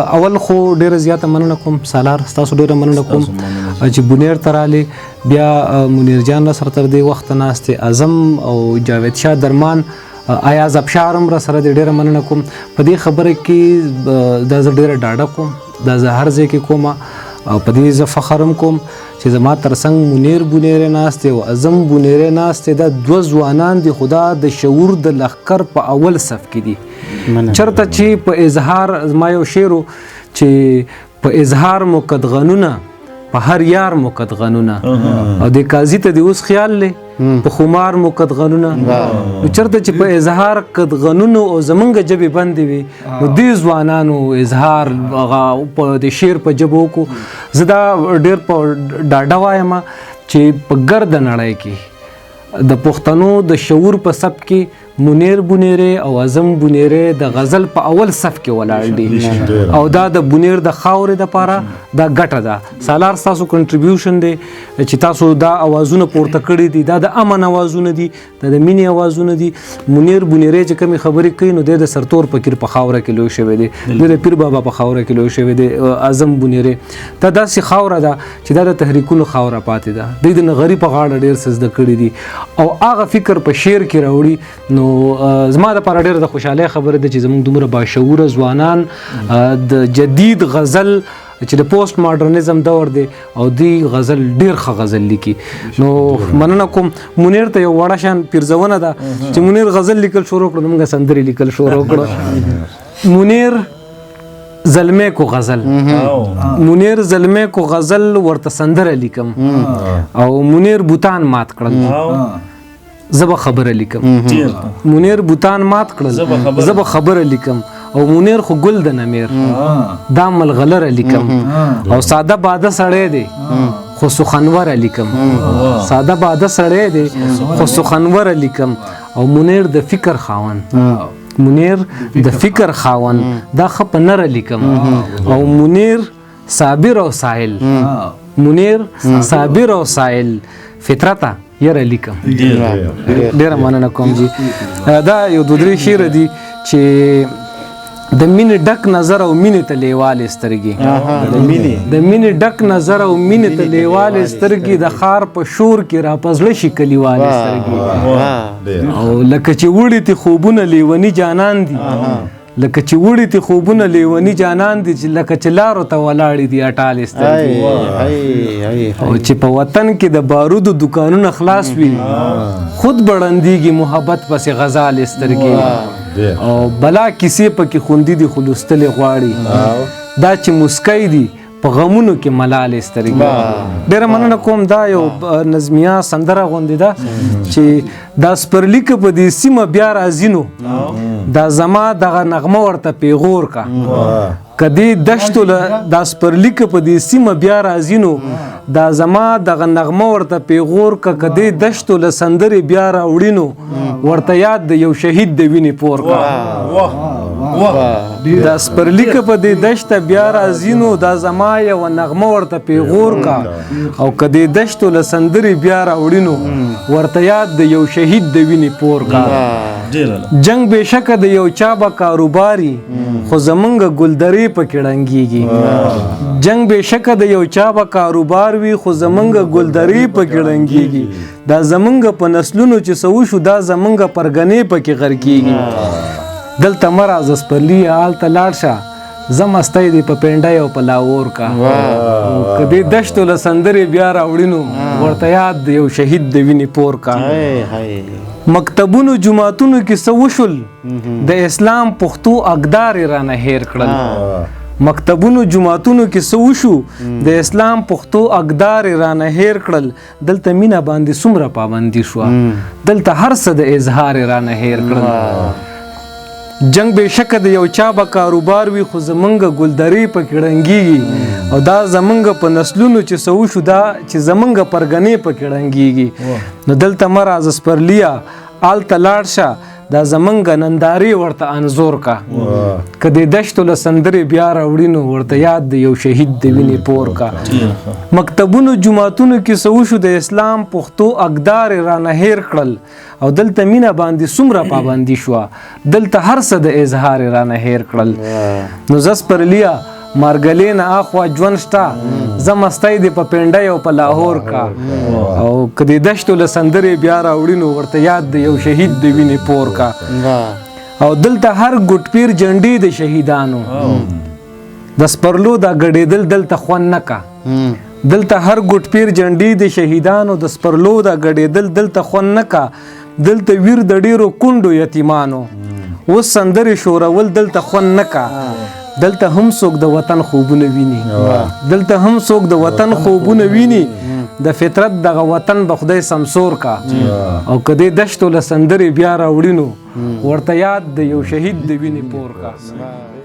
اول خو ډیره زیاته مننه کوم سالار تاسو ډیره مننه کوم چې بونیر تراله بیا منیر جان سره تر دې وخت ناشته اعظم او جاوید شاه درمان ایاز ابشارم را سره ډیره مننه کوم په دې خبره کې د ډیره ډاډه کوم د هر ځای کې کوم او په دې ز فخرم کوم چې زما ترڅنګ منیر بونیر ناشته او اعظم بونیر ناشته د دوه ځوانان دي خدا د شعور د لخر په اول صف کې دي چرته چې په اظهار ما یو شعر چې په اظهار موقد غنونه په هر یار موقد غنونه او د قاضي ته د اوس خیال لې په خمار موقد غنونه نو چرته چې په اظهار قد غنونه او زمونږ جبې بندې وي نو دې ځوانانو اظهار په د شعر په جبو کو زه دا ډېر په ډاډه وایم چې په ګرد نړۍ کې د پښتنو د شعور په سب کې منیر بونیره او اعظم بونیره د غزل په اول صف کې ولاړ دي او دا د بونیر د خاورې د پاره دا ګټه ده سالار تاسو کنټریبیوشن دی چې تاسو دا اوازونه پورته کړی دي دا د امن اوازونه دي د مینې اوازونه دي منیر بونیره چې کوم خبرې کوي نو د سرتور فقیر په خاوره کې لوي شوی دی د پیر بابا په خاوره کې لوي شوی دی اعظم بونیره دا داسې خاوره ده چې دا د تحریکونو خاوره پاتې ده د نغری په غاړه ډیر سزده کړی دي او هغه فکر په شعر کې راوړي نو زما د لپاره ډېره د خوشحالۍ خبره ده چې زموږ دومره باشعوره ځوانان د جدید غزل چې د پوسټ ماډرنزم دور دی او دی غزل ډېر ښه غزل لیکي نو مننه کوم منیر ته یو وړه شان پیرزونه ده چې منیر غزل لیکل شروع کړو موږ سندرې لیکل شروع کړو منیر زلمه کو غزل منیر زلمه کو غزل ورته سندره لیکم او منیر بوتان مات کړل زب خبره لیکم منیر بوتان مات کړل زب خبره لیکم او منیر خو ګل د نمیر دا ملغلره لیکم او ساده باده سړی دی خو سخنوره لیکم ساده باده سړی دی خو سخنوره لیکم او منیر د فکر خاون منیر د فکر خاون دا خپ نره لیکم او منیر صابر او سائل منیر صابر او سائل فطرتا یاره لیکم ډیره مننه کوم جی دا یو دوه درې شعر دي چې د مینې ډک نظر او مینې ته لیوالې سترګې د مینې ډک نظر او مینې ته لیوالې سترګې د خار په شور کې را پزړه شي کلیوالې سترګې او لکه چې وړي تی خوبونه لیونی جانان دي لکه چې وړي تی خوبونه لیونی جانان دي چې لکه چې لارو ته ولاړې دي اټالې سترګې او چې په وطن کې د بارودو دکانونه خلاص وي خود بړندېږي محبت پسې غزالې سترګې او بلا کیسې پکې خوندي دي خو لوستلې غواړي دا چې مسکی دي په غمونو کې ملالې سترګې ډېره مننه کوم دا یو نظمیه سندره غوندې ده چې دا سپرلیک په دې سیمه بیا راځینو دا زما دغه نغمه ورته پیغور کا کدی دشتو دا سپرلیک په دې سیمه بیا راځینو دا زما دغه نغمه ورته پیغور کا کدی دشتو له سندرې بیا راوړینو ورته یاد د یو شهید د وینې پور کا دا سپرلیک په دې دشته بیا راځینو دا زما یو نغمه ورته پیغور کا او کدی دشتو له سندرې بیا راوړینو ورته یاد د یو شهید د وینې پور کا جنگ بشکه د یو چا به کاروباري خو زمونږ ګلدرې پکې ړنګېږي جنگ بشکه د یو چا به کاروبار وي خو زمونږ ګلدرې پکې ړنګېږي دا زمونږ په نسلونو چې څه وشو دا زمونږ پرګنې پکې غرقېږي دلته مه راځه سپرلي هلته لاړ شه زه مستی دی په پینډۍ او په لاور کا که دې دشتو له سندرې بیا راوړینو ورته یاد د یو شهید د وینې پور کا مکتبونو جماعتونو کې څه وشول د اسلام پښتو اقدار یې رانه هیر کړل مکتبونو جماعتونو کې څه وشو د اسلام پښتو اقدار یې رانه هیر کړل دلته مینه باندې څومره پابندي شوه دلته هر څه د اظهار یې رانه هیر کړل جنگ بشکه د یو چا به کاروبار وي خو زمونږ ګلدرې پکې ړنګېږي او دا زمونږ په نسلونو چې څه وشو دا چې زمونږ پرګنې پکې ړنګېږي نو دلته مه راځه سپرلیه هلته لاړ شه دا زمونږ نندارې ورته انځور کا که د دشتو له سندرې بیا راوړي نو ورته یاد د یو شهید د وینې پور کا مکتبونو جوماتونو کې څه وشو د اسلام پښتو اقدار یې رانه هیر کړل او دلته مینه باندې څومره پابندي شوه دلته هر څه د اظهار یې رانه هیر کړل نو زه سپرلیا مارګلې نه اخوا ژوند شته زه مستی دې په پنډۍ او په لاهور کا او که د دشتو له سندرې بیا راوړي نو ورته یاد د یو شهید د وینې پور کا او دلته هر ګوټ پیر جنډې د شهیدانو د سپرلو دا ګډېدل دلته خوند نه کا دلته هر ګوټ پیر جنډې د شهیدانو د سپرلو دا ګډېدل دلته خوند نه کا دلته ویر د ډېرو کونډو یتیمانو اوس سندرې شورول دلته خوند نه کا دلته هم څوک د وطن خوبونه ویني دلته هم څوک د وطن خوبونه ویني د فطرت دغه وطن به خدای سمسور کا او که دې دشتو له سندرې بیا راوړي نو ورته یاد د یو شهید د وینې پور کا